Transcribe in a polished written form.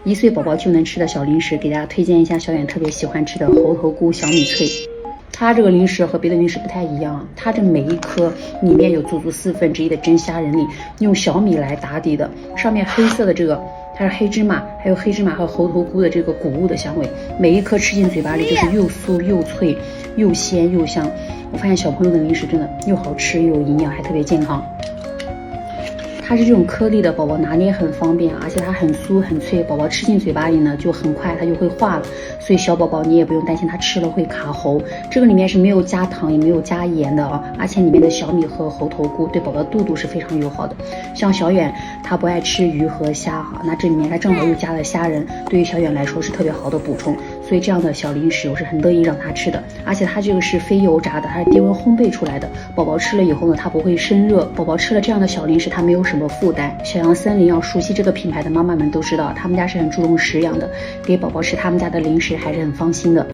1岁宝宝就能吃的小零食，给大家推荐一下小远特别喜欢吃的猴头菇小米脆。它这个零食和别的零食不太一样，它这每一颗里面有足足1/4的真虾仁粒，用小米来打底的，上面黑色的这个它是黑芝麻，还有黑芝麻和猴头菇的这个谷物的香味，每一颗吃进嘴巴里就是又酥又脆，又鲜又香。我发现小朋友的零食真的又好吃又有营养，还特别健康。它是这种颗粒的，宝宝拿捏很方便，而且它很酥很脆，宝宝吃进嘴巴里呢就很快它就会化了，所以小宝宝你也不用担心它吃了会卡喉。这个里面是没有加糖也没有加盐的啊，而且里面的小米和猴头菇对宝宝肚肚是非常友好的。像小远他不爱吃鱼和虾哈，那这里面它正好又加了虾仁，对于小远来说是特别好的补充，所以这样的小零食我是很乐意让他吃的。而且它这个是非油炸的，它是低温烘焙出来的，宝宝吃了以后呢它不会生热，宝宝吃了这样的小零食它没有什么负担。小羊森林要熟悉这个品牌的妈妈们都知道，他们家是很注重食养的，给宝宝吃他们家的零食还是很放心的。